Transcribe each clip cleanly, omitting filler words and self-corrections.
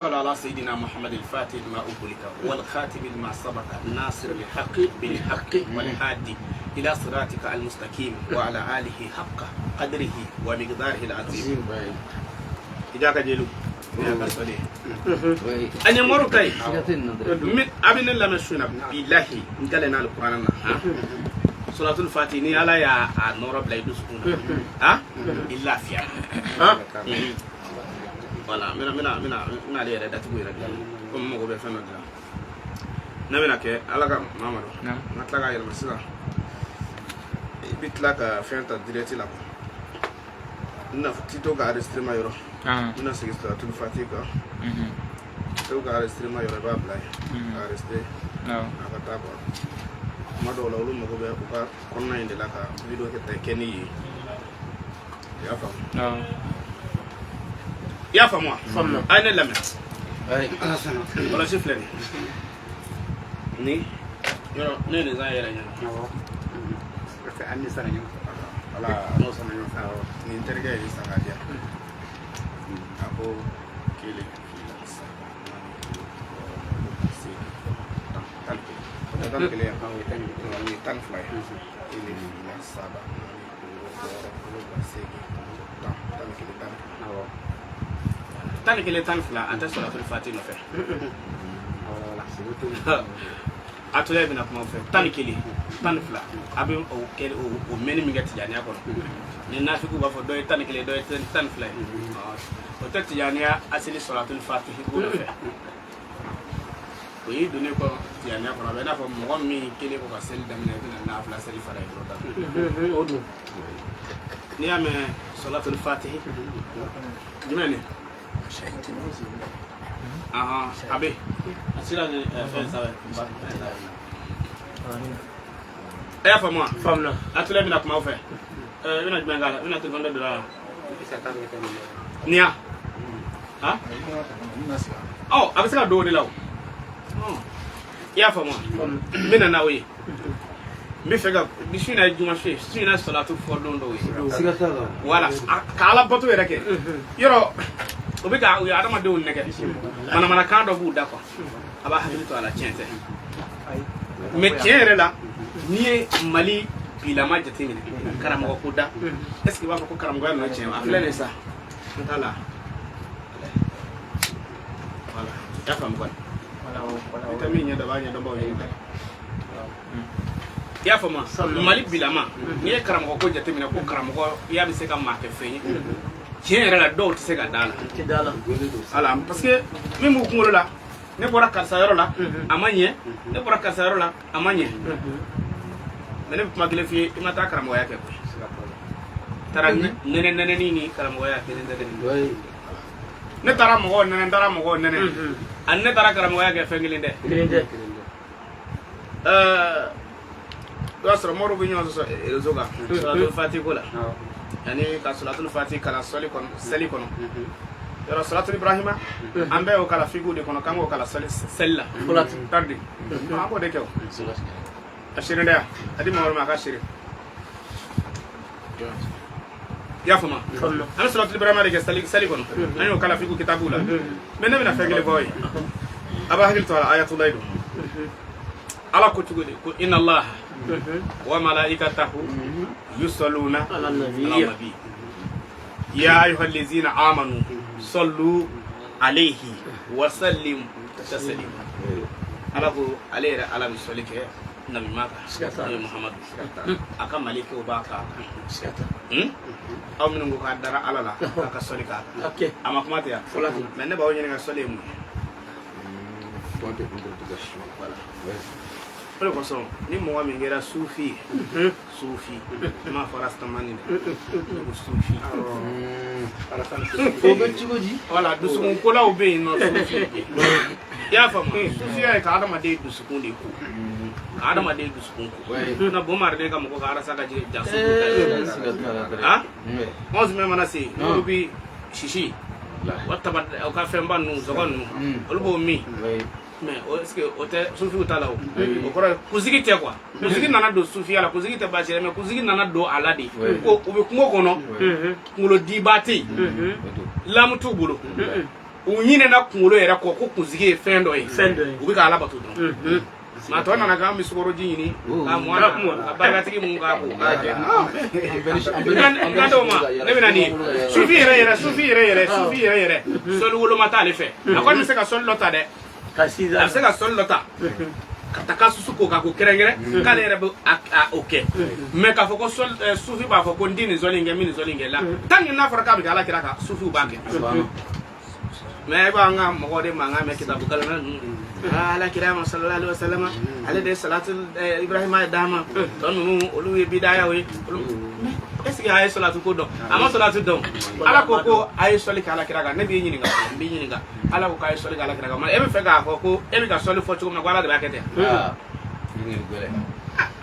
على سيدنا محمد الفاتح لما أغلق والخاتم لما سبق الناصر بالحق بالحق والهادي إلى صراطك المستقيم وعلى آله حق قدره ومقداره العظيم. إذا كجلو أنا مرتاي من أبين الله مسونا بالله نقلنا القرآن سورة الفاتحة ني على يا نور بلايدوس ها إلا فيها voilà mina le yɛrɛ datugu yɛrɛ comme mɔgɔ bɛ fɛn dɔ dilan ne bɛna kɛ ala ka mamadu n ka tila ka yɛlɛma sisan i bɛ tila ka fɛn ta direct la n na tito ka enregistrement yɔrɔ n bɛna segin suratul fatiha kan tito ka enregistrement yɔrɔ i b'a bila yen ka enregistrer a ka taa quoi tuma dɔw la olu mago bɛ u ka kɔnɔna in de la ka video kɛ ni ye i y'a faamu. يا فما أين اللمن؟ ولا شوف لني ني يلا نين زاي يلا نين بس أني سنة يوم ولا نو سنة يوم نين ترجع يسنا dia aku kili tan kili yang kau tan fly ini sabah tan kili tan tan kele tan fla anta suratul fatiha no fe atule bina kuma fe tan kele tan fla abi o kele o meni mi gati jani akon ni nafiku ba fo doy tan kele doy tan fla o tati jani asili suratul fatiha ko fe ko yi dune ko jani akon ba na fo mo mi kele ko ka sel damne bina na fla sel fara ko ta odu ni ame suratul fatiha jumene Abi, asira ni fɛn sabe. Ɛ fa mo. Famna. Atule bina kuma fɛ. Bina jumɛn kala? Bina telefɔni dɔ la. Nia. Ha? Oh, a bɛ se ka don o de la o. I y'a faamu wa? N bɛna n'aw ye. N bɛ fɛ ka su in na ye juma su ye, su in na salatu fɔ don dɔw ye. Siga t'a la. Voilà, k'Ala bato yɛrɛ kɛ. Yɔrɔ. O bɛ ka u ye adamadenw nɛgɛ manamanakan dɔ b'u da quoi a b'a hakili to a la tiɲɛ tɛ mais tiɲɛ yɛrɛ la n'i ye Mali bilama jateminɛ karamɔgɔ ko da est ce que i b'a fɔ ko karamɔgɔya ninnu tiɲɛ a filɛ nin sa n t'a la voilà i y'a faamu kɔni i tɛ min ɲɛdɔn b'a ɲɛdɔnbaw ye i y'a faamu Mali bilama n'i ye karamɔgɔ ko jateminɛ ko karamɔgɔ i y'a bɛ se ka maa kɛ fɛn ye tiɲɛ yɛrɛ la dɔw tɛ se ka da la voilà parce que min b'u kunkolo la ne bɔra karisa yɔrɔ la a ma ɲɛ ne bɔra karisa yɔrɔ la a ma ɲɛ mais ne bɛ kuma kelen f'i ye i ma taa karamɔgɔya kɛ koyi taara nɛnɛ ni karamɔgɔya kelen tɛ dɛ ne taara mɔgɔw nɛnɛ n taara mɔgɔw nɛnɛ ani ne taara karamɔgɔya kɛ fɛn kelen tɛ o y'a sɔrɔ mɔriw bɛ ɲɔgɔn sɔsɔ réseau kan suratul fatiha ko la yani ka suratul fatiha kala seli kono yɔrɔ suratul ibrahima an bɛɛ y'o kala figu de kɔnɔ k'an k'o kala seli la tardi an b'o de kɛ o a siri dɛ a di mɔgɔ ma a ka siri i y'a faamu an bɛ suratul ibrahima de kɛ seli kɔnɔ an y'o kala figu kitabu la mais ne bɛna fɛn kelen fɔ aw ye a b'a hakili to a la ayatulayi don ala ko cogo di ko inna allah wa malaikatahu yusalluna ala nabi ya ayyuhal ladzina amanu sallu alayhi wa sallimu taslima ala ko ale yɛrɛ ala bɛ sɔli kɛ nabi maka n'o ye muhamadu a ka malikaw b'a k'a kan aw minnu ko k'a dara ala la a ka sɔli k'a kan a ma kuma tɛ yan mais ne b'aw ɲininka sɔli ye mun ye o de kosɔn ni mɔgɔ min kɛra sufi ye sufi n m'a fɔ rastamani dɛ ne ko sufi o bɛ cogo di voilà dusukunkolaw bɛ yen nɔ sufi i y'a faamu sufiya ye ka adamaden dusukun de ko ka adamaden dusukun ko na bomari de ka mɔgɔ ka arasa ka ja sugu ah onze mai mana se olu bɛ sisi o taba o ka fɛnba ninnu zɔgɔ ninnu olu b'o min mais est-ce que o tɛ sufiw ta la o kɔrɔ kunsigi tɛ quoi kunsigi nana don sufiya la kunsigi tɛ baasi ye mais kunsigi nana don a la de ko u bɛ kungo kɔnɔ kunkolo diba tɛ yen lamu t'u bolo u nyine na kunkolo yɛrɛ kɔ ko kunsigi ye fɛn dɔ ye u bɛ ka ala bato dɔrɔn maa tɔ nana k'an bɛ sukoroji ɲini k'a mɔn ka barikatigi mun k'a ko k'a jɛ n ka dɔw ma ne bɛ na nin ye sufi yɛrɛ sɔli woloma t'ale fɛ a kɔni bɛ se ka sɔli dɔ ta dɛ a bɛ se ka sɔli dɔ ta ka taa ka susu ko k'a ko kɛrɛnkɛrɛn k'ale yɛrɛ bɛ o kɛ mɛ k'a fɔ ko sufi b'a fɔ ko n ti nin sɔli in kɛ n bɛ nin sɔli in kɛ la tant que n'a fɔra k'a bɛ kɛ ala kira kan sufiw b'a kɛ mɛ i b'an ka mɔgɔw de mankan mɛn kitabu kalama ninnu ala kira ma sallallahu alaihi wasallam ale de salatu ibrahima ye d'a ma tɔ ninnu olu ye bidayaw ye est ce que a ye salatu ko dɔn a ma salatu dɔn ala ko a ye sɔli kɛ ala kira kan ne b'i ɲininka n b'i ɲininka ala ko k'a ye sɔli kɛ ala kira kan e bɛ fɛ k'a fɔ ko e bɛ ka sɔli fɔ cogo min na ko ala de b'a kɛ ten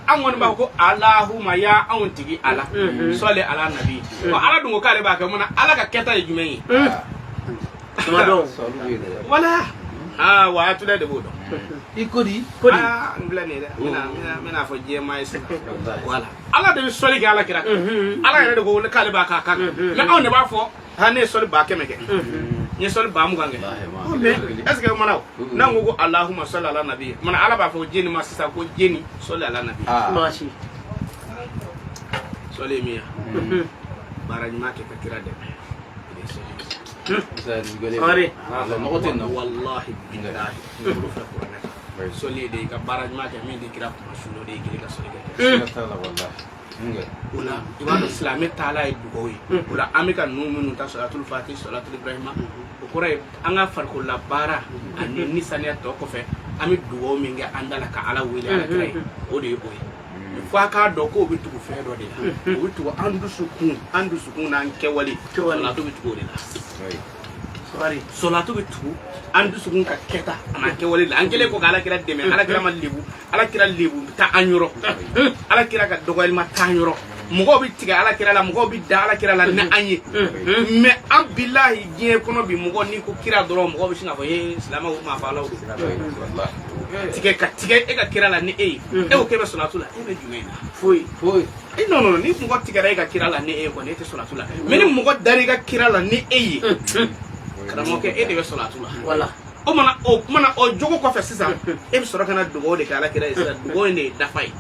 an kɔni b'a fɔ ko alahuma ya anw tigi ala sɔli ala nabi ala dun ko k'ale b'a kɛ mun na ala ka kɛta ye jumɛn ye wala wa tule de b'o dɔn i kodi n filɛ nin ye dɛ n bɛna fɔ jɛma ye sisan wala ala de bɛ sɔli kɛ ala kira ala yɛrɛ de ko k'ale b'a k'a kan mɛ anw de b'a fɔ ne ye sɔli 100 kɛ n ye sɔli 20 kɛ mais est ce que mana n'an ko ko alahuma sɔli ala nabi mana ala b'a fɔ jeni ma sisan ko jeni sɔli ala nabi sɔli ye min ye baara ɲuman kɛ ka kira dɛmɛ wallahi billahi soli de ka baara ɲuman kɛ min de kira kuma suno de kiri ka soli kɛ ola i b'a dɔn silamɛ taala ye dugawu ye ola an bɛ ka ninnu minnu ta salatul fati salatul ibrahima o kɔrɔ ye an ka farikolola baara ani ni saniya tɔ kɔfɛ an bɛ dugawu min kɛ an da la ka ala wele ala kira ye o de ye o ye fo a k'a dɔn k'o bɛ tugu fɛn dɔ de la o bɛ tugu an dusukun n'an kɛwale salatu bɛ tugu o de la salatu bɛ tugu an dusukun ka kɛta an'an kɛwale la an kɛlen ko ka ala kira dɛmɛ ala kira ma lebu ala kira lebu ta an yɔrɔ ala kira ka dɔgɔyalima t'an yɔrɔ mɔgɔw bɛ tigɛ ala kira la mɔgɔw bɛ da ala kira la ni an ye mɛ an bilahi diɲɛ kɔnɔ bi mɔgɔ n'i ko kira dɔrɔn mɔgɔw bɛ sin k'a fɔ silamɛw ma fa alaw tigɛ ka tigɛ e ka kira la ni e ye e ko k'e bɛ salatu la e bɛ jumɛn na foyi non ni mɔgɔ tigɛra e ka kira la ni e ye kɔni e tɛ salatu la mɛ ni mɔgɔ dar'i ka kira la ni e ye karamɔgɔkɛ e de bɛ salatu la o kumana o jogo kɔfɛ sisan e bɛ sɔrɔ ka na dugawu de kɛ ala kira ye sisan dugawu in de ye dafa ye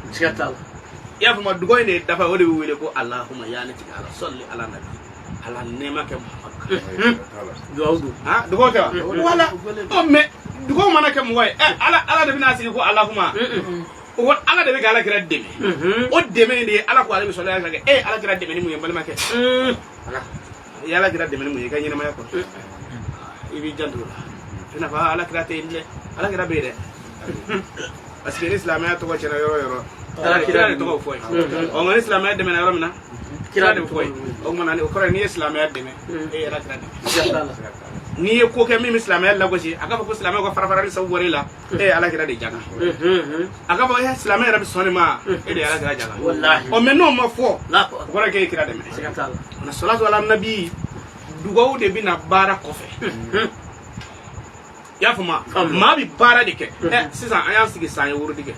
i y'a faamu dugawu in de ye dafa ye o de bɛ wele ko alahuma ya ne tigi ala sɔli ala nabi ala nɛɛma kɛ muhamadu dugawu kɛ wa wala mɛ dugawu mana kɛ mɔgɔ ye ala de bɛna sigi ko alahuma ala de bɛ ka ala kira dɛmɛ o dɛmɛ de ye ala ko ale bɛ sɔli ala kira kɛ ala kira dɛmɛ ni mun ye balimakɛ i ala kira dɛmɛ ni mun ye i ka ɲɛnamaya kɔnɔ i b'i janto la i n'a fɔ ala kira tɛ yen dɛ ala kira bɛ yen dɛ parce que ni silamɛya tɔgɔ cɛla yɔrɔ o yɔrɔ kira de tɔgɔ fɔ ye nka ni silamɛya dɛmɛna yɔrɔ min na kira de fɔ ye o kumana o kɔrɔ ye n'i ye silamɛya dɛmɛ e ye ala kira dɛmɛ n'i ye ko kɛ min bɛ silamɛya lagosi a k'a fɔ ko silamɛw ka farafarali sabu bɔr'i la e ye ala kira de jaga a k'a fɔ silamɛ yɛrɛ bɛ sɔn nin ma e de ye ala kira jaga mɛ n'o ma fɔ o kɔrɔ ye k'e ye kira dɛmɛ salatu ala nabi dugawu de bɛna baara kɔfɛ i y'a faamu maa bɛ baara de kɛ sisan an y'an sigi san ye worodi kɛ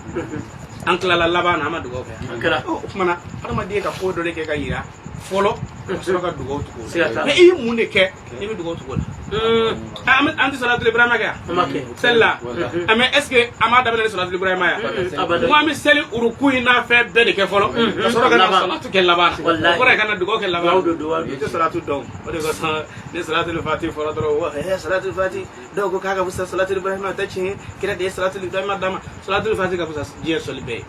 an tilala laban na an ma dugawu kɛ o kumana adamaden ka ko dɔ de kɛ ka yira fɔlɔ ka sɔrɔ ka dugawu tugu mɛ i ye mun de kɛ i bɛ dugawu tugu la an tɛ salatul ibrahima kɛ yan seli la mɛ est ce que an m'a daminɛ ni salatul ibrahima yan ko an bɛ seli uruku in n'a fɛn bɛɛ de kɛ fɔlɔ ka sɔrɔ ka na salatu kɛ laban na o kɔrɔ ye ka na dugawu kɛ laban i tɛ salatu dɔn o de kosɔn ni salatul fati fɔlɔ dɔrɔn salatul fati dɔw ko k'a ka fisa salatul ibrahima tɛ tiɲɛ kira de ye salatul ibrahima d'a ma salatul fati ka fisa diɲɛ sɔli bɛɛ ye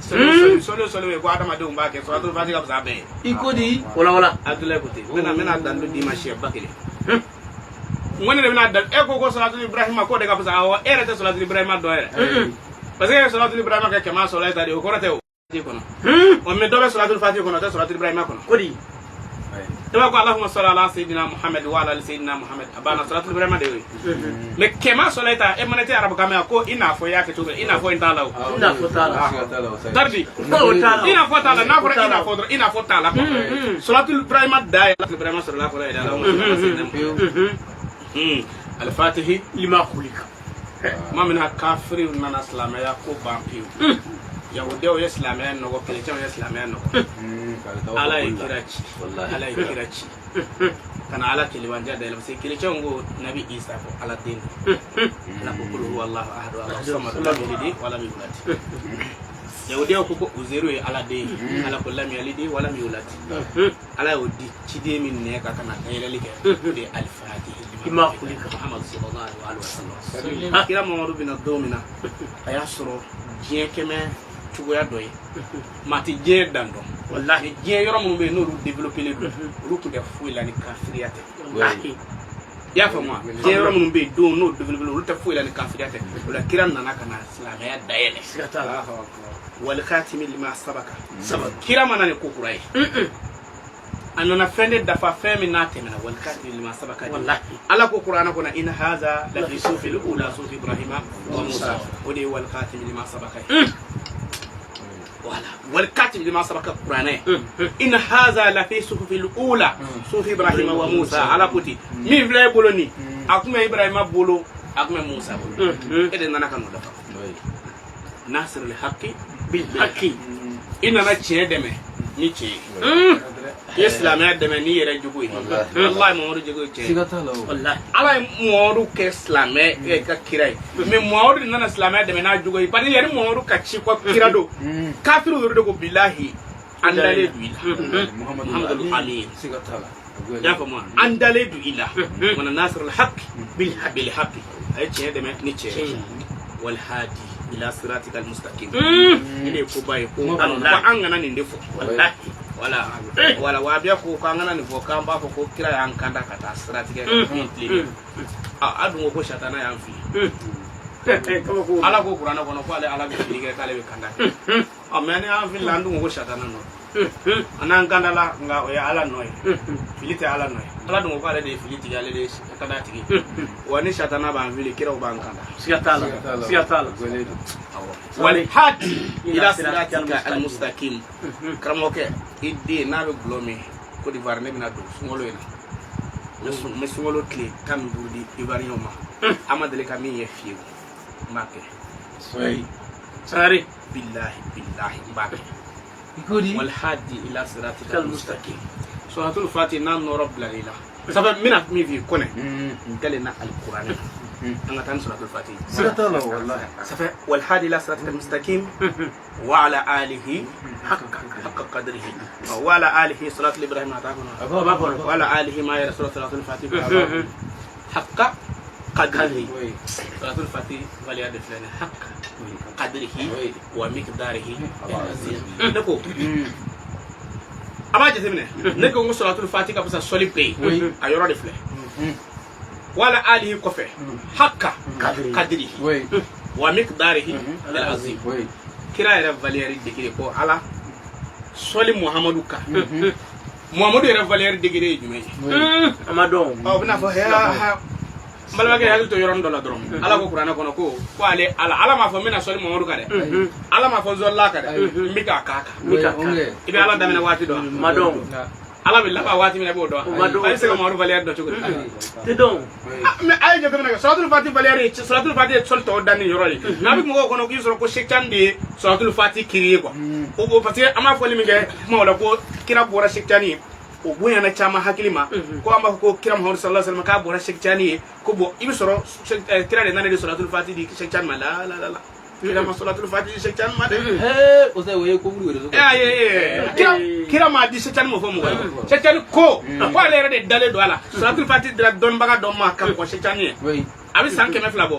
sɔli o sɔli bɛ ye ko adamadenw b'a kɛ salatul fati ka fisa a bɛɛ ye i ko di wala abdoulaye ko ten n bɛna dan don dimanche ba kelen n ko ne de bɛna dan e ko salatul ibrahima ko de ka fisa awɔ e yɛrɛ tɛ salatul ibrahima dɔn yɛrɛ parce que e ye salatul ibrahima kɛ kɛmɛ sɔrɔ e ta de o kɔrɔ tɛ o kɔnɔ mɛ dɔ bɛ salatul fati kɔnɔ o tɛ salatul ibrahima kɔnɔ ko di e b'a ko allahumma salli ala sayyidina muhammad wa ala ali sayyidina muhammad a banna salatul ibrahima de y'o ye mɛ kɛmɛ sɔrɔ e ta e mana tɛ arabukan mɛn ko i n'a fɔ i y'a kɛ cogo min i n'a fɔ in t'a la o i n'a fɔ t'a la darbi i n'a fɔ t'a la n'a fɔra i n'a fɔ dɔrɔn i n'a fɔ t'a la salatul ibrahima da ye salatul ibrahima sɔrɔ la kɔrɔ ye allahumma alifatihi lima kulika ma min kafiriw nana silamɛya ko ban pewu yahudiyaw ye silamɛya nɔgɔ kerecɛnw ye silamɛya nɔgɔ ala ye kira ci ala ye kira ci kana ala kelibanja da parce que chrétien ngo nabi Isa ko ala den ala ko kulu wallahu ahad wa samad lam yalid wa lam yulad yahudi ko ko uzero ala de ala ko lam yalid wa lam yulad ala odi cide min ne ka kana ayele like de al fatih lima kulika muhammad sallallahu alaihi wasallam kira mamadu bin domina ayasro je keme tugoya doy mati je dando wallahi je yoro mo be no développer le ru ko def fu la ni kafiriyate wallahi ya fa moi je yoro mo be do no développer ru ta fu la ni kafiriyate wala kiran nana kana islam ya dayene wal khatim lima sabaka sabak kira manane ko kurai anana fende dafa femi natemena wal khatim lima sabaka wallahi ala ko qur'ana kuna in hadha la fi sufi al-ula sufi ibrahima wa musa wadi wal khatim lima sabaka wala wal khatim lima sabaka qur'ana in hadha la fi sufi al-ula sufi ibrahima wa musa ala puti mi vle boloni akuma ibrahima bolo akuma musa bolo ede nana kanu dafa nasr al-haqqi bil haqqi inna chedeme ni che islam ya deme ni yere jugo yi wallahi mo wori jugo che wallahi ala mo wori ke islam e ka kirai me mo wori nana islam ya deme na jugo yi pani yere mo wori ka chi ko kirado kafiru wori ko billahi andale du ila muhammadul amin sigatala ya fa mo andale du ila wana nasrul haqq bil haqq ay che deme ni che wal hadi ila siratikal mustaqim ile ko baye ko an ngana ni ndefo wallahi wala wabia ko kangana ni voka mba ko kira yang kanda kata strategi ni adu ko shatana yang fi ala ko qur'ana ko no ko ala bi ke kale be kanda amene an fi landu ko shatana no anan kanda la nga o ya ala noy filite ala noy ala dum ko ala de filite ya le de kanda tigi woni shatana ba fi kira o ban kanda siyatala wal hadi ila siratika al mustaqim kramoke iddi nabe glome ko di var ne bina do sungolo ina me sungolo kle kam burdi ibarino ma amadele kami ye fiu make sari billahi mbake ikodi wal hadi ila siratika al mustaqim suratul fatih nan no rabbul alamin sabab mina mi fi kone galena al qur'an أنا تاني سورة الفاتحة. سورة الله والله. سفة والهادي لا صراط المستقيم وعلى آله حق قدره وعلى آله صلاة الإبراهيم هتاكنا وعلى آله ما يرى سورة الفاتحة حق قدره سورة الفاتحة ولياد فلان حق قدره ومقداره نكو أما جزمنا نكو سورة الفاتحة بس سولي بي أيورا دفله ولا آله كفه حقا قدره ومقداره العظيم كلا يرى فاليري دكيري كو على سولي محمد كا محمد يرى فاليري دكيري جمعي أما دوم أو بنا فهيا مالا كي هل تيرون دولا درم على كو كرانا كونو كو على ما فمنا سولي محمد كا على ما فزول لا كا ميكا كاكا إبي على دامنا واتي دو ما دوم ala bi lafa wati mina bo do ay se ko maru valère do chugo te don mais ay jogo na suratul fatih valère suratul fatih sol to dani yoroli na bi mo ko no ki sura ko shektandi suratul fatih kiriye ko o bo parce que ama fo limi nge mawla ko kira bora shektani o boya na chama hakilima ko amba ko kira muhammad sallallahu alaihi wasallam ka bora shektani ko bo ibi soro kira de nane suratul fatih di shektani ma la kira ma suratul fatih shektani ma de o sai waye ko muri do kira ma di shektani mo fo mo shektani ko ale re de dale do ala suratul fatih de don baga do ma kam ko shektani abi sanke me flabo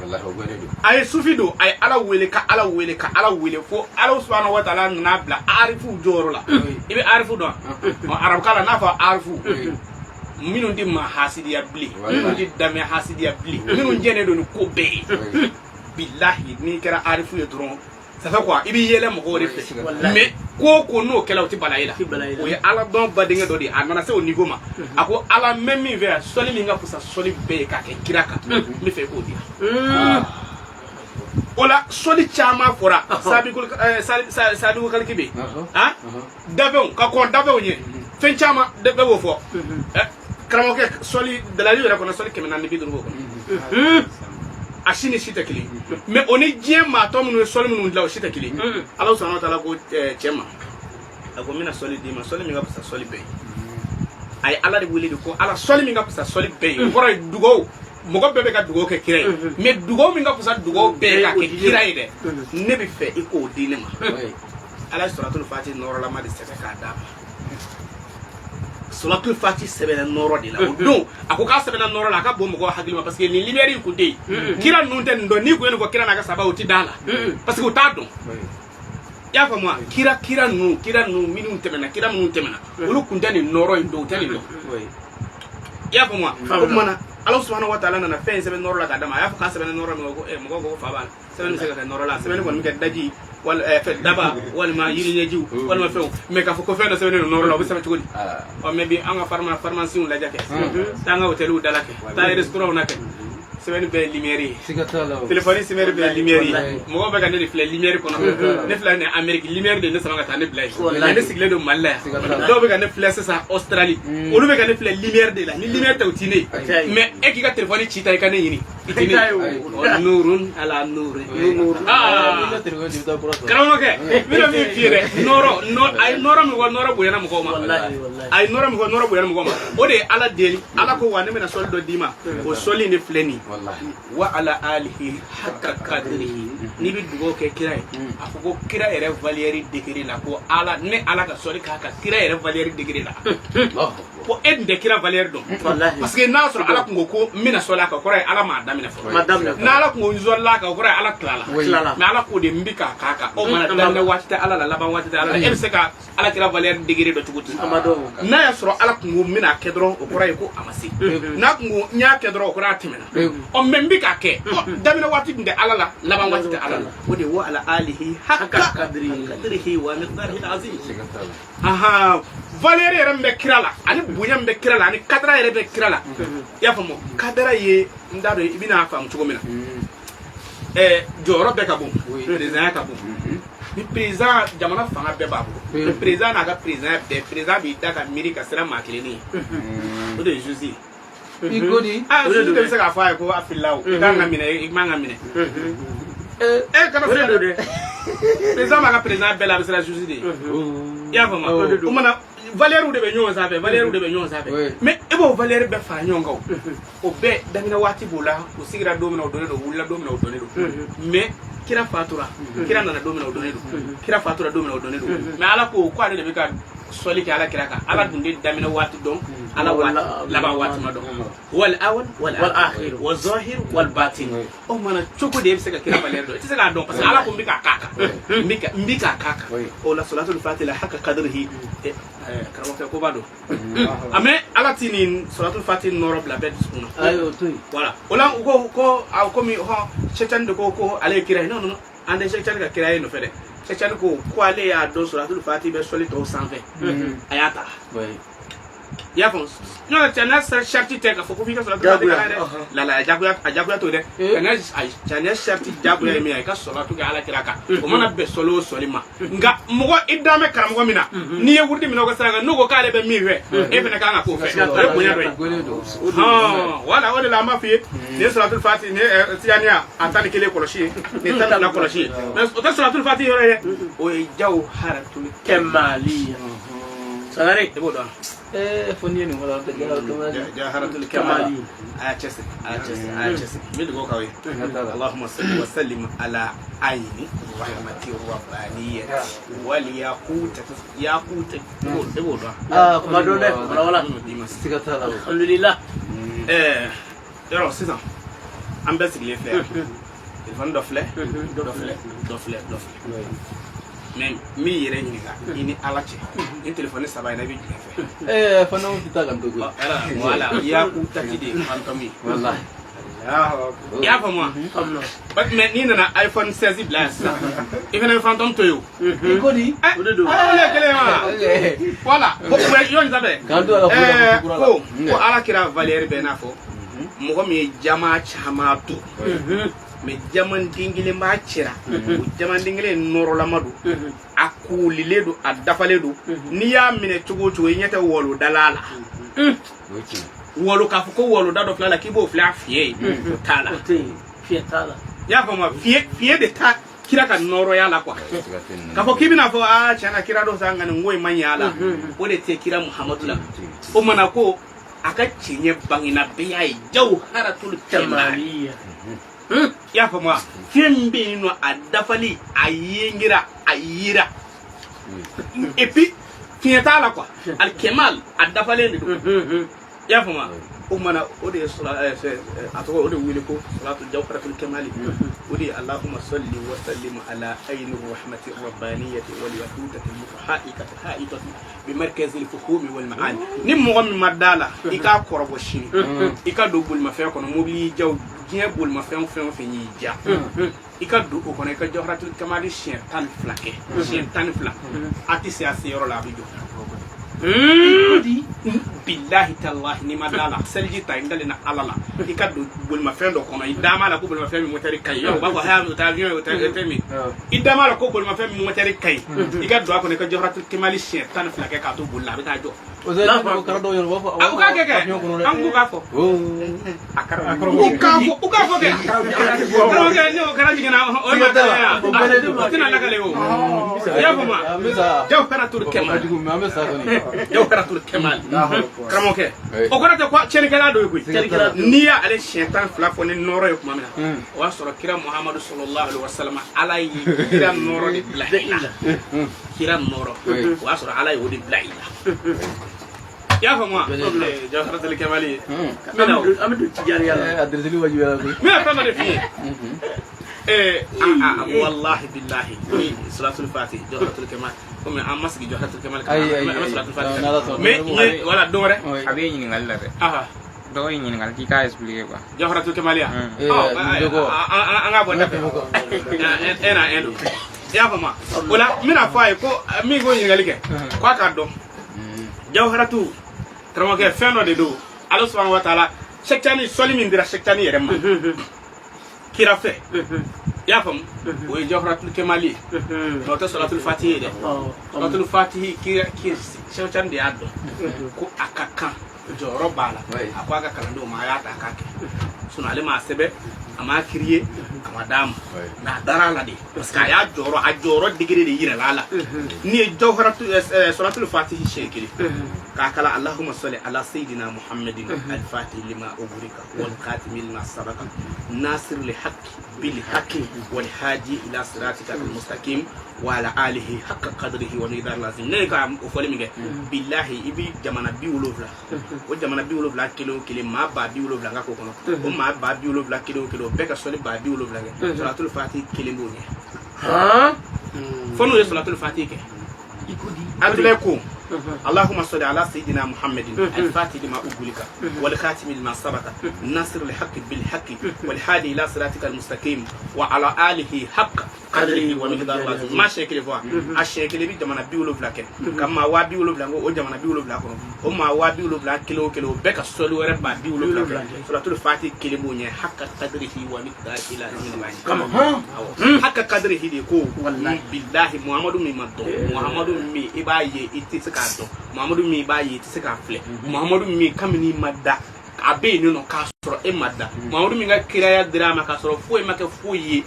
wallahi o gone do ay sufido ay ala wele fo ala subhanahu wa ta'ala na bla arifu joro la ibe arifu do arab kala na fa arifu minun di ma hasidiya bli minun di dame hasidiya bli minun jene do ko be billahi ni kera arifu ye dron ça fait quoi ibi yele mo ko refe mais ko no kela uti balayila o ye ala don badinga do di anana se au niveau ma ako ala même mi vers soli mi nga pusa soli be ka ke kiraka mi fe ko dia ola soli chama fora sabi ko kalkibe ha dabe ka ko dabe nye fen chama dabe wo fo kramo ke soli de la lieu ko soli kemena ni bidru ko ashini sita kili mais on est bien ma to mun soli mun la sita kili Allah subhanahu wa ta'ala ko chema ako mina soli di ma soli mi ga pusa soli be ay ala de wuli ko ala soli mi nga sa soli be ko ray dugo mogo bebe ka dugo ke kira mais dugo mi nga sa dugo be ka ke kira de ne bi fe iko dine ma ala suratul fatih noro la ma de sebe ka da suratul fatih sebe na noro de la o don ako ka sebe na noro la ka bo mogo hagilima parce que ni liberi ku de kira nun ten do ni ko en ko kira na ka saba o ti dala parce que o ta don ya fa moi kira nu minun temena kira minun temena olu kuntani noro ndo tani do ya fa moi ko mana Allah subhanahu wa ta'ala na fen sebe noro la ka dama ya fa ka sebe noro mo go fa ba sebe ni se ka noro la sebe ni ko mi ka daji wal fe daba wal ma yiri neju wal ma fe me ka ko fe na sebe noro la o sebe chugodi o me bi anga pharmacie la jake tanga hotelu dalake ta restaurant na ke semaine be lumière téléphone semaine be lumière mo ba ga ne reflet lumière ko no ne fla ne Amérique lumière de ne sama ga ne blay ne sigle do malla do be ga ne fla ça Australie o lu be ga ne fla lumière de la ni lumière ta utine mais e ki ga téléphone ci tay ka ne yini itine nurun ala nur karamo ke mi do mi fiere noro ay noro mi go noro bu yana mo ko ma ay noro mi go noro bu yana mo ko ma o de ala deli ala ko wa ne me na sol do dima o soli ne fleni wa ala alihi hakka qadrihi ni bi dugo ke kiray afoko kira ere valieri degré la ko ala ne ala ka sori ka kira ere valieri degré la ko ed de kira valieri do parce que na so ala ko mina sola ka ko ala ma damina fo na ala ko nzola ka ko ala klala na ala ko de mbika kaka o mana damina watita ala la laban watita ala e se ka ala kira valieri degré do tuguti na ya so ala ko mina kedro o ko ko amasi na ko nya kedro ko atimena o membi ka ke damina wati de ala la laban wati de ala o de wa ala alihi hakka qadrihi wa miqdarihi azim aha valeri rembe kirala ani bunya mbe kirala ani kadra rembe kirala ya famo kadra ye ndado ibina fam chugomina joro be ka bom président ka bom ni président jamana fanga be babu le président na ga président bi ta ka America sera makileni o de Josi igodi so de se ka fa ko afilawo ka ngamine igmangамine kana fredo de président ma ka président bela sera Josi de ya fama o mana valeur de be nyon sabe mais e bo valeur be fa nyon ngaw o be damina wati bola o sigira domina o donedo wulla domina o donedo mais kira fatura kira nana domina o donedo kira fatura domina o donedo mais ala ko ade be ka soli ki ala kira ka ala dunde damina wati don ala wala laba wati ma don wal awal wal akhir wal zahir wal batin o mana choko de se ka kira valeur do se ka don parce que ala ko mbika kaka o la salatul fatiha hakka qadrihi karamoke ko bado ame ala tinin salatul fatih noro bla bet suna ayo tuy voilà ola ko mi ho chetan de ko ale kira non ande chetan ka kira no fede chetan ko ale ya do salatul fatih be soli to 120 ayata ya fon no chana sharti te ka fo ko fika salatul fatih la jaguya to de kana chana sharti jaguya mi ay ka salatu ga ala kira ka o mana be solo solima nga mo idame karam mina ni ye wurdi mina ko sanga no ko kale be mi we e fe na ka ko fe e ko nya do ha wala wala la ma fi ni salatul fatih ni tiania atani kele koloshi ni tan na koloshi mais o ta salatul fatih yore o jaw haratul kamali sagare e bodo fonni ni wala jaharatul kamali achese mid go kawe Allahumma salli wa sallim ala ayni rahmati rabbaniyati wal yaqut e bodo madone wala sigata alhamdulillah yoro sisan ambassadeur les frères ils vont dofle même mi yere nyinga ini alache in téléphone saba na bi fe fa no kita gam dogo wala ya ku takide fantomi wallahi ya fa moi but mais ni na iPhone 16 plus even phantom to you ko di ale kele ma voilà ko yo nzabe ko ala kira Valérie Benafo mo ko mi jama chamatu me jaman dingile ma cira jaman dingile noro lamadu akulile do adafale do ni ya mine tugo nyete wolu dalala wolu ka fuko wolu dado flala kibo fla fie tala ya fama fie de ta kira ka noro ya la quoi ka fo kibina fo chana kira do sanga ngoy manyala o de te kira Muhammadu la o mana ko aka cinye bangina biya jawharatul kamaliya ya fa ma fembe no adafali ayingira ayira et puis tienta la quoi al kemal adafali ndo ya fa ma o mana o de atoko o de wili ko salatul jawharatul kamali o de allahumma salli wa sallim ala ayni rahmati rabbaniyati wal yahudati mutahaikati haitati bi markaz al fuhum wal maani nim mo mi madala ika korbo shini ika do bul ma fe ko no mobili jaw bien bul ma fe ni ja ika do ko ne ka jawharatul kamali chien tan flaqué chien tan flaqué ati se asiro la bijo billahi tallahi ni madala selji ta indale na alala ikadu bulma fendo kono idama la ko bulma femi motari kay yo bako ha no ta avion ta temi idama la ko bulma femi motari kay ikadu ko ne ko johratul kimali chien tan flake ka to bulla bita jo la ko karado yo bofo o ka ke angu ka fo akara o ka fo ke akara ke no kara jigena o ma ta o tina la kale o ya fama johratul kimali johratul kemal kramo ke o ko ta ko cheni kala do ko niya ale shaitan fla fo ni noro yo kuma mina wa soro kira Muhammadu sallallahu alaihi wasallam alai kira noro di blaila kira noro wa soro alai wodi blaila ya fa moi johratul kemali mina amadu tijari yalla adreseli waji yalla mina tama de fi wallahi billahi salatul fatih johratul kemal comme amas gi johratul kemal salatul fatih mais voilà dore abi ni ngal la do ni ngal ki ka expliquer quoi johratul kemal ya anga bonda ena endo ya fa ma wala mina fa ko mi go ni ngal ke ko ka do johratul tramo ke fendo de do Allah subhanahu wa ta'ala shektani solimin dira shektani yerema kira fe ya fam o johratul kemali no ta salatul fatih de salatul fatih kira shawchan de addo ko akaka joro bala akwa ga kalando ma ya ta akake suna le ma sebe ama kriye ama dam na dara la de parce que ya joro a joro digire de yira lala ni johratul salatul fatih shekili ka kala allahumma salli ala sayidina muhammadin al-fatih lima ubrika wal khatim lima sabaka nasir li haqqi bil haqqi wal hadi ila siratika al-mustaqim wa ala alihi haqqa qadrihi wa midar lazim ne ka o fole mi ge billahi ibi jamana bi wolovla o jamana bi wolovla kilo ma ba bi wolovla ngako kono o ma ba bi wolovla kilo be ka soli ba bi wolovla ge salatul fatih kilo ngoni fono salatul fatih ke ikudi adleko اللهم صل على سيدنا محمد الفاتح لما أغلق والخاتم لما سبق الناصر الحق بالحق والهادي إلى صراطك المستقيم وعلى آله حق قدره ومقداره العظيم ما شكل فوا الشكل بي جمانا بيولو فلاك كما وا بيولو فلاك او جمانا بيولو فلاك او ما وا بيولو فلاك كيلو بك سولو ربا بيولو فلاك سورة الفاتح كلمه ني حق قدره ومقداره العظيم كما حق قدره دي كو والله بالله محمد محمد مي إباية itikado Muhammadu mi bayi itika fle Muhammadu mi kamini madda abe ni no ka soro e madda Muhammadu mi ga kiraya drama ka soro foi make foi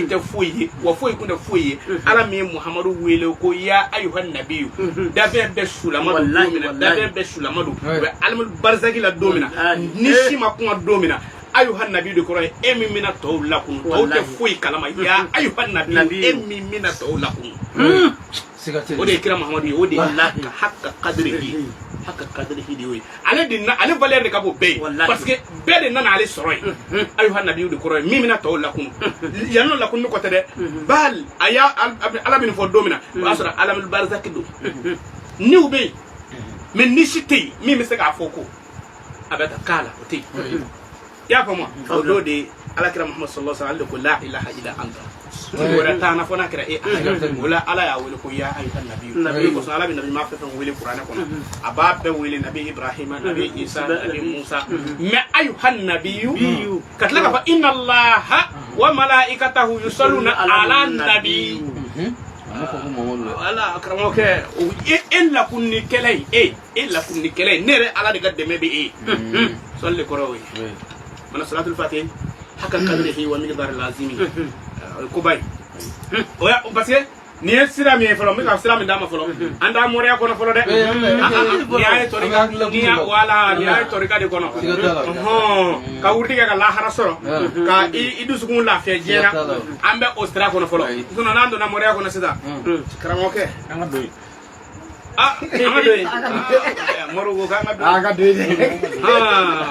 te foi wo foi kunde foi ala mi Muhammadu wele ko ya ayuhan nabiyyu da be sulamadu domina da be sulamadu be almul barzaki la domina nishi makuma domina ayuhan nabiyyu de koro emi mina to lakun to te foi kalama ya ayuhan nabiyyu emi mina to lakun ode kira Muhammadu ode hakka qadrihi di wi ale dinna ale valeur de kabo be parce que be de nana ale soroy ayuha nabiyyu de koroy mimina tawlakum yanno lakum ko tede bal aya ala bin fo domina wasra alamul barzak do niw be men ni shiti mimi se ka foko abata kala oti ya famo do de ala kira Muhammad sallallahu alaihi wasallam la ilaha illa anta wala tana fona kira wala ala ya wala ko ya ayuha nabiyyu ko sala bin nabi ma fa wala qur'ana ko ababe wala nabi ibrahim nabi isa nabi musa ma ayuha nabiyyu katlaka fa inna allaha wa malaikatahu yusalluna ala nabi ala akramoke illa kunni kelay illa kunni kelay nere ala de gadde mebe salli korowi mana salatul fatih حق قدره ومقدار اللازمي كوباي oya parce que ni ye sira min fɔlɔ n bɛ ka sira min d'a ma fɔlɔ an t'a mɔriya kɔnɔ fɔlɔ dɛ ni y'a ye tɔrika ni y'a wala ni y'a ye tɔrika de kɔnɔ ka wurudi kɛ ka lahara sɔrɔ ka i dusukun lafiya diɲɛ na an bɛ o sira kɔnɔ fɔlɔ sinon n'an donna mɔriya kɔnɔ sisan karamɔgɔkɛ an ka don yen an ka don yen mɔriw ko k'an ka don yen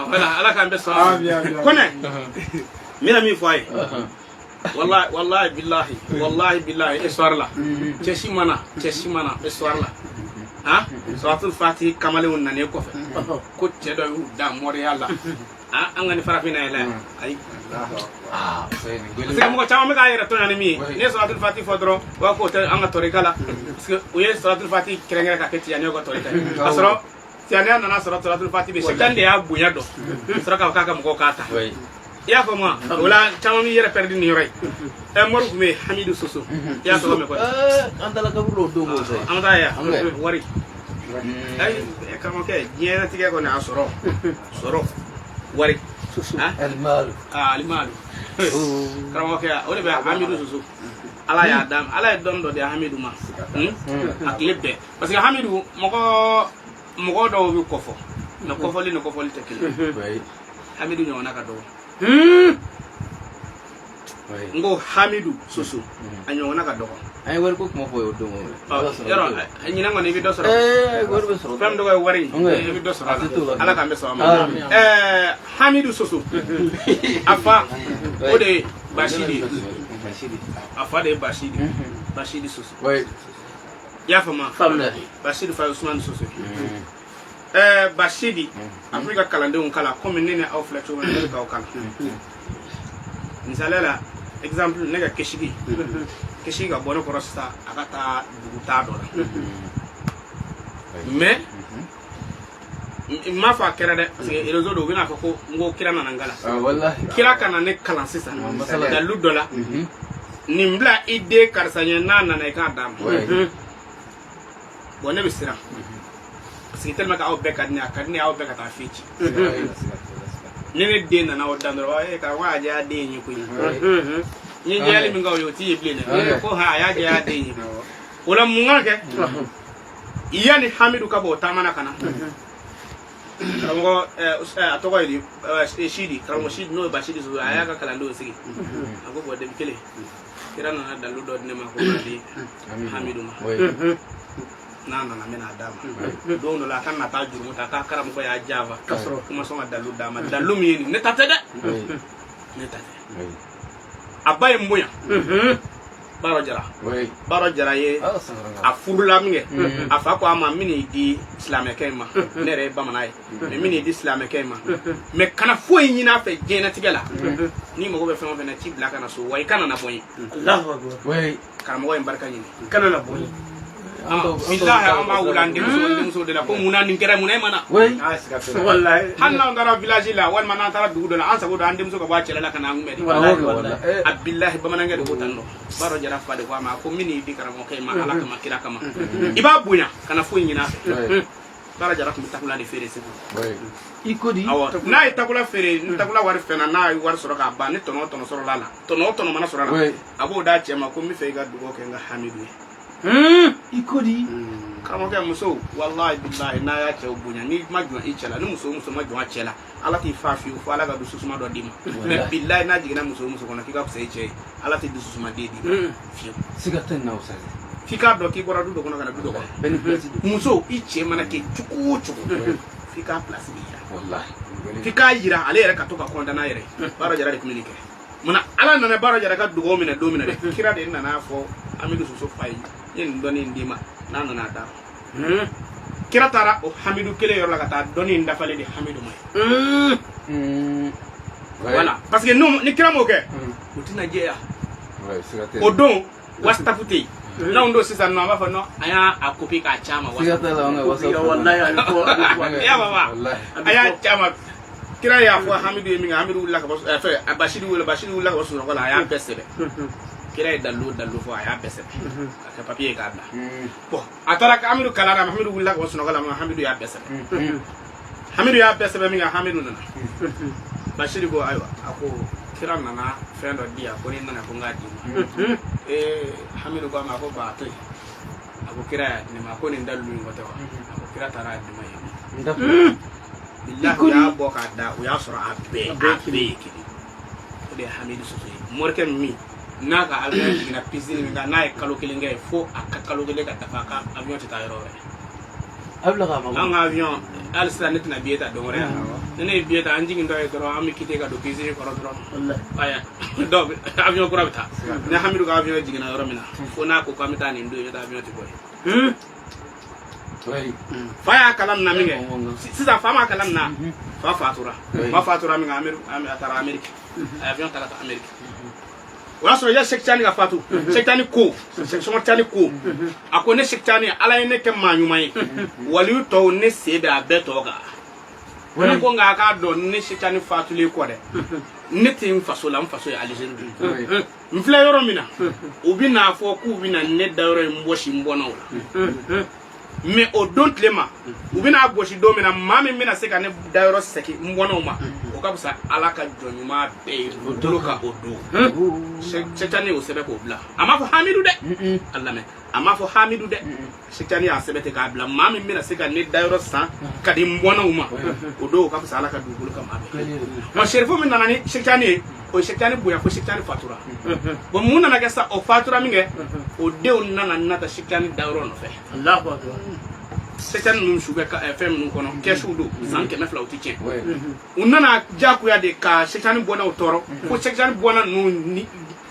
voilà ala k'an bɛ sɔn Kone n bɛna min fɔ a ye wallahi billahi histoire la cɛsi mana histoire la suratul fatih kamalenw nanen kɔfɛ ko cɛ dɔ y'u da mɔriya la an ka ni farafinna yɛlɛ ayi parce que mɔgɔ caman bɛ k'a yɛrɛ tɔɲɔ ni min ye ne ye suratul fatih fɔ dɔrɔn u b'a fɔ o tɛ an ka tɔrika la parce que u ye suratul fatih kɛrɛnkɛrɛn ka kɛ tiyanɛw ka tɔrika ye k'a sɔrɔ tiyanɛ nana sɔrɔ suratul fatih bɛ sɛgɛn de y'a bonya dɔn sɔrɔ k'a fɔ k'a ka mɔgɔw k'a ta i y'a faamu wa o la caman b'i yɛrɛ pɛrɛdi nin yɔrɔ ye mɔri tun bɛ yen Hamidu Soso i y'a sɔrɔ mɛ kɔni an taara kaburu dɔw don fɛ an taa yan wari ayi karamɔgɔkɛ diɲɛlatigɛ kɔni a sɔrɔ wari alimalu karamɔgɔkɛ o de bɛ Hamidu Soso ala y'a d'a ma ala ye dɔnni dɔ di Hamidu ma a tile bɛɛ parce que Hamidu mɔgɔ dɔw bɛ kɔfɔ mɛ kɔfɔli ni kɔfɔli tɛ kelen Hamidu ɲɔgɔnna ka dɔgɔ n ko Hamidu Soso a ɲɔgɔnna ka dɔgɔ an ye wari ko kuma fɔ o don yɔrɔ ɲinan kɔni i bɛ dɔ sɔrɔ wari bɛ sɔrɔ fɛn dɔ ye wari i bɛ dɔ sɔrɔ a la ala k'an bɛ sɔrɔ a ma Hamidu Soso a fa o de ye Bashidi a fa de ye Bashidi Soso i y'a faamu Bashidi fa ye Usmani Soso Bashidi a fɔ i ka kalandenw kalan komi ne ni aw filɛ cogo min na ne bɛ k'aw kalan misaliya la exemple ne ka kesigi ka bɔ ne kɔrɔ sisan a ka taa dugu taa dɔ la mais n m'a fɔ a kɛra dɛ parce que réseau dɔ u bɛna fɔ ko n ko kira nana n kalan kira ka na ne kalan sisan dalu dɔ la nin bila i den karisa ɲɛ n'a nana i k'a d'a ma bon ne bɛ siran parce que tellement que aw bɛɛ ka di ne a ka di ne aw bɛɛ ka taa fɛn ci ni ne den nana o dan dɔrɔn karamɔgɔ y'a diya den ye koyi n ye jɛyali min kɛ o ye o t'i ye bilen dɛ ko a y'a diya den ye o la mun kan kɛ yanni Hamidu ka bɔ o taamana ka na karamɔgɔ a tɔgɔ ye di Sidi karamɔgɔ Sidi n'o ye Bashidi Soso a y'a ka kalandenw sigi a ko bɔn depi kelen kira nana dalu dɔ di ne ma ko k'a di Hamidu ma n'a nana n bɛna d'a ma don dɔ la a ka na taa juru ta k'a karamɔgɔ y'a jaafa k'a sɔrɔ kuma sɔn ka dalu d'a ma dalu min ye nin ne ta tɛ dɛ ne ta tɛ a ba ye n bonya Baro Jara ye a furula min kɛ a fa ko a ma n bɛn'i di silamɛkɛ in ma ne yɛrɛ ye bamanan ye mais n bɛn'i di silamɛkɛ in ma mais kana foyi ɲini a fɛ diɲɛlatigɛ la n'i mago bɛ fɛn o fɛn na t'i bila ka na so wa i kana na bɔ yen karamɔgɔ in barika ɲini kana na bɔ yen billahi an b'a wuli an denmuso de la ko munna nin kɛra munna e ma na hali n'anw taara village la walima n'an taara dugu dɔ la an sago don an denmuso ka bɔ a cɛla la ka na an kunbɛn a billahi bamanankɛ de ko tan nɔ Baro Jara fa de ko a ma ko n bɛn'i di karamɔgɔkɛ ma ala kama kira kama i b'a bonya kana foyi ɲini a fɛ Baro Jara tun bɛ takula de feere Segu i ko di awɔ n'a ye takula feere ni takula wari fɛnna n'a ye wari sɔrɔ k'a ban ni tɔnɔ o tɔnɔ sɔrɔla a la tɔnɔ o tɔnɔ mana sɔrɔ a la a b'o d'a cɛ ma ko n bɛ fɛ i ka dugawu kɛ n ka Hamidu ye i ko di karamɔgɔkɛ muso wallahi billahi n'a y'a cɛw bonya n'i ma jɔn i cɛ la ni muso ma jɔn a cɛ la ala t'i fa fiyewu fo ala ka dusu suma dɔ d'i ma mais billahi n'a jiginna muso kɔnɔ k'i ka fisa i cɛ ye ala tɛ dusu suma den d'i ma fiyewu siga tɛ na o sa f'i k'a dɔn k'i bɔra du dɔ kɔnɔ ka na du dɔ kɔnɔ muso i cɛ mana kɛ cogo o cogo f'i k'a place de yira wallahi f'i k'a yira ale yɛrɛ ka to ka content n'a yɛrɛ ye Baro Jara de tun bɛ nin kɛ munna ala nana Baro Jara ka dugawu minɛ don min na dɛ kira de nana fɔ Hamidu Soso fa ye n ye nin dɔnni in d'i ma n'a nana d'a ma kira taara o Hamidu kelen yɔrɔ la ka taa dɔnni in dafalen di Hamidu ma ye voilà parce que ni kira m'o kɛ o tɛna jɛya o don WhatsApp tɛ yen n'anw don sisan nɔ an b'a fɔ non an y'a copie k'a ci a ma siga tɛ la an ka WhatsApp i y'a faamu a y'a ci a ma kira y'a fɔ Hamidu ye min kɛ Hamidu wulila ka bɔ Bashidi wulila ka bɔ sunɔgɔ la a y'a bɛɛ sɛbɛn kira ye dalu fɔ a y'a bɛɛ sɛbɛn ka kɛ papiye k'a bila bon a taara Hamidu kalan na Hamidu wulila ka bɔ sunɔgɔ la Hamidu y'a bɛɛ sɛbɛn Hamidu y'a bɛɛ sɛbɛn min kɛ Hamidu nana Bashidi ko ayiwa a ko kira nana fɛn dɔ di yan ko ni nana ko n k'a d'i ma Hamidu ko a ma ko ba to yen a ko kira y'a di ne ma ko nin dalu in kɔtɛ wa a ko kira taara a di ma yen bilahi u y'a bɔ k'a da o y'a sɔrɔ a bɛɛ ye kelen o de ye Hamidu soso ye morikɛ min n'a ka avion jiginna piste min kan n'a ye kalo kelen kɛ fo a ka kalo kelen ka dafa a ka avion tɛ taa yɔrɔ wɛrɛ an ka avion hali sisan ne tɛna billet ta don wɛrɛ yan ni ne ye billet ta an jigintɔ ye dɔrɔn an bɛ quitter ka don piste kɔrɔ dɔrɔn aya dɔw avion kura bɛ taa ni Hamidu ka avion jiginna yɔrɔ min na fo n'a ko k'an bɛ taa nin don i bɛ taa avion tɛ bɔ yen fa y'a kalan na min kɛ sisan fa m'a kalan na fa fatura min kɛ a taara Amérique a avion ta ka taa Amérique o y'a sɔrɔ i ya Cheikh Tidiane ka fatu Cheikh Tidiane ko Cheikh Tidiane ko a ko ne Cheikh Tidiane Ala ye ne kɛ maa ɲuman ye waliyu tɔw ne se bɛ a bɛɛ tɔ kan ne ko nka a k'a dɔn ne Cheikh Tidiane fatulen kɔ dɛ ne tɛ n faso la n faso ye Algérie n filɛ yɔrɔ min na u bɛ n'a fɔ k'u bɛ na ne da yɔrɔ in bɔsi n bɔnna o la mais o don tile ma u bɛ n'a gosi don min na maa min bɛna se ka ne da yɔrɔ sɛki n bɔnnaw ma o ka fisa Ala ka jɔn ɲuman bɛɛ ye o bolo ka o don Cheikh Tidiane y'o sɛbɛn k'o bila a m'a fɔ Hamidu dɛ a lamɛn a m'a fɔ Hamidu dɛ Cheikh Tidiane y'a sɛbɛn ten k'a bila maa min bɛna se ka ne da yɔrɔ san ka di n bɔnnaw ma o don o ka fisa Ala ka dugukolo ka maa bɛɛ wa sɛrifo min nana ni Cheikh Tidiane ye o ye Cheikh Tidiane bonya fo Cheikh Tidiane fatura bon mun nana kɛ sa o fatura min kɛ o denw nana nata Cheikh Tidiane da yɔrɔ nɔfɛ Cheikh Tidiane ninnu su bɛ fɛn minnu kɔnɔ kɛsuw don san 200 u tɛ tiɲɛ u nana diyagoya de ka Cheikh Tidiane bɔnnaw tɔɔrɔ fo Cheikh Tidiane bɔnna ninnu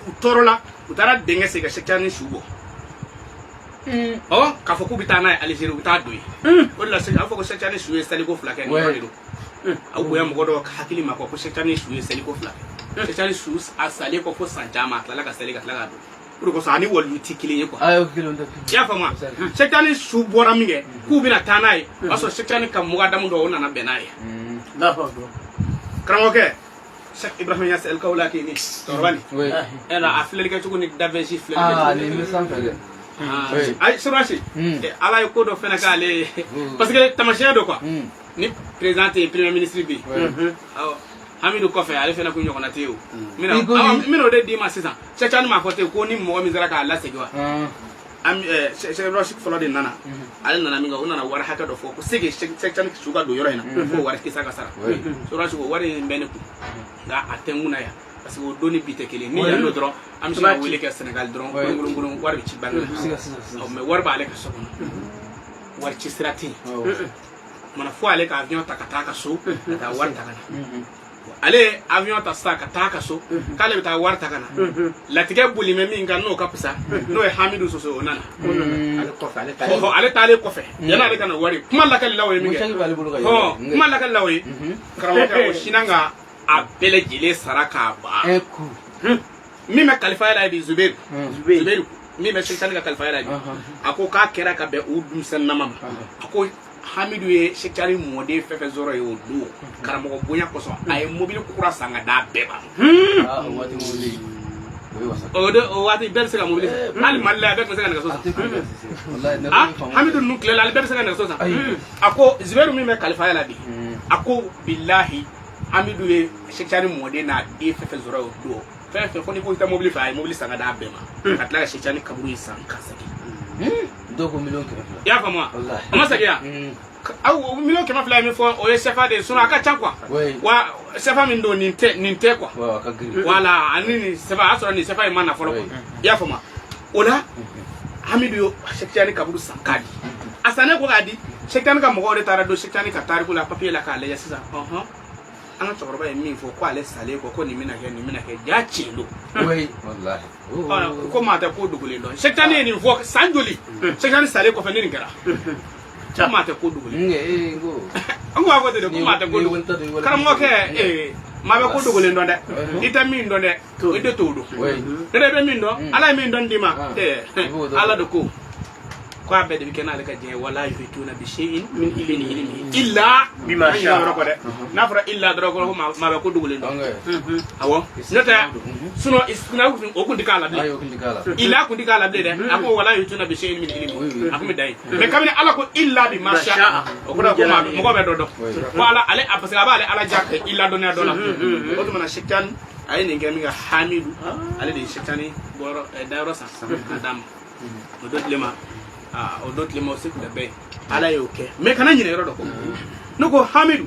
u tɔɔrɔ la u taara denkɛ sen ka Cheikh Tidiane su bɔ k'a fɔ k'u bɛ taa n'a ye Algérie u bɛ taa don yen o de la a b'a fɔ ko Cheikh Tidiane su ye saliko 2 kɛ nin yɔrɔ de don a bonya mɔgɔ dɔ hakili ma ko Cheikh Tidiane su ye saliko 2 kɛ Cheikh Tidiane su a salen kɔ fo san caman a tilala ka sali ka tila k'a don o de kosɔn ani waliyu tɛ kelen ye quoi i y'a faamu Cheikh Tidiane su bɔra min kɛ k'u bɛna taa n'a ye o y'a sɔrɔ Cheikh Tidiane ka mɔgɔdamu dɔ o nana bɛn n'a ye karamɔgɔkɛ Cheikh Ibrahim Niass El Kaolack ni cɛkɔrɔba nin a filɛli kɛcogo ni Da Vinci filɛli kɛcogo ayi Sorasi Ala ye ko dɔ fɛnɛ k'ale parce que tamasiyɛn dɔ quoi ni président tɛ yen premier ministre bɛ yen Hamidu kɔfɛ ale fɛnɛ ko ɲɔgɔnna tɛ yen o n bɛna o de d'i ma sisan Cheikh Tidiane m'a fɔ ten ko ni mɔgɔ min sera k'a lasegin wa Cheikh Ibrahim fɔlɔ de nana ale nana min kɛ o nana wari hakɛ dɔ fɔ ko sege Cheikh Tidiane su ka don yɔrɔ in na fo wari kisa ka sara Sorasi ko wari in bɛ ne kun nka a tɛ n kun na yan parce que o don ni bi tɛ kelen ni yan don dɔrɔn an bɛ se ka wele kɛ Sénégal dɔrɔn kolon wari bɛ ci banque la mais wari b'ale ka so kɔnɔ wari ci sira tɛ yen mana fo ale ka avion ta ka taa ka so ka taa wari ta ka na ale ye avion ta sisan ka taa ka so k'ale bɛ taa wari ta ka na latigɛ bolimɛ min kan n'o ka fisa n'o ye Hamidu soso o nana ale taalen kɔfɛ yan'ale ka na wari kuma lakalilaw ye min kɛ kuma lakalilaw ye karamɔgɔkɛ o sinna ka a bɛɛ lajɛlen sara k'a ban min bɛ kalifa la bi Zubairu min bɛ Cheikh Tidiane ka kalifa la bi a ko k'a kɛra ka bɛn u denmisɛnninama ma a ko Hamidu ye Cheikh Tidiane mɔden fɛn fɛn sɔrɔ ye o don karamɔgɔ bonya kosɔn a ye mobili kura san ka d'a bɛɛ ma o waati bɛɛ bɛ se ka mobili san hali Mali la bɛɛ tun bɛ se ka nɛgɛso san Hamidu ninnu tilela ale bɛɛ bɛ se ka nɛgɛso san a ko Zubairu min bɛ kalifa la bi a ko bilahi Hamidu ye Cheikh Tidiane mɔden n'a den fɛn fɛn sɔrɔ ye o don fɛn fɛn fo ni ko i tɛ mobili fɛ a ye mobili san ka d'a bɛɛ ma ka tila ka Cheikh Tidiane kaburu in san ka segin dɔw ko 1,2 million i y'a faamu wa a ma segin yan aw 1,2 million min fɔ o ye CFA de ye sinon a ka ca quoi wa CFA min don nin tɛ quoi voilà ani nin CFA a y'a sɔrɔ nin CFA in ma na fɔlɔ quoi i y'a faamu o la Hamidu ye Cheikh Tidiane kaburu san k'a di a sannen ko k'a di Cheikh Tidiane ka mɔgɔw de taara don Cheikh Tidiane ka tariku la papier la k'a lajɛ sisan an ka cɛkɔrɔba ye min fɔ ko ale salen kɔ ko nin bɛna kɛ jaa tiɲɛ don ko maa tɛ ko dogolen dɔn Cheikh Tidiane ye nin fɔ san joli Cheikh Tidiane salen kɔfɛ ni nin kɛra ko maa tɛ ko dogolen an ko b'a fɔ ten de ko maa tɛ ko dogolen karamɔgɔkɛ maa bɛ ko dogolen dɔn dɛ i tɛ min dɔn dɛ i tɛ t'o dɔn ne de bɛ min dɔn Ala ye min dɔn d'i ma Ala de ko k'a bɛɛ de bɛ kɛ n'ale ka diɲɛ wala yuhituna bi shay'in min ilmihi illa bima sha'a yɔrɔ kɔ dɛ n'a fɔra illa dɔrɔn ko maa bɛ ko dogolen dɔn awɔ n'o tɛ sinon o kun tɛ k'a la bilen illa kun tɛ k'a la bilen dɛ a ko wala yuhituna bi shay'in min ilmihi a kun bɛ da yen mais kabini Ala ko illa bima sha'a o kɔrɔ ko mɔgɔ bɛ dɔ dɔn ko Ala ale parce que a b'ale Ala ja kɛ illa dɔnniya dɔ la o tuma na Cheikh Tidiane ay ni ngami ga hamidu ale de shekani boro dayro sa adam o dot lema o dot lema o sikku be ala yoke me kana nyine yoro do ko nuko hamidu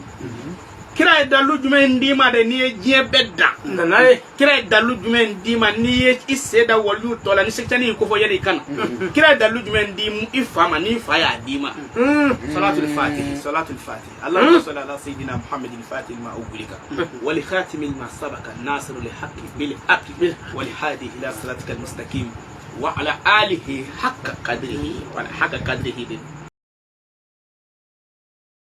kira dalu jumen ndima de ni je bedda nanaye kira dalu jumen ndima ni iseda wolu tola ni shekani ko fo yede kan kira dalu jumen ndim ifama ni fa ya dima salatul fatih allahumma salli ala sayidina muhammadin fatih ma ubulika wa li khatimil ma sabaka nasir li haqqi bil haqqi wa li hadi ila siratikal mustaqim wa ala alihi haqqa qadrihi wa haqqa qadrihi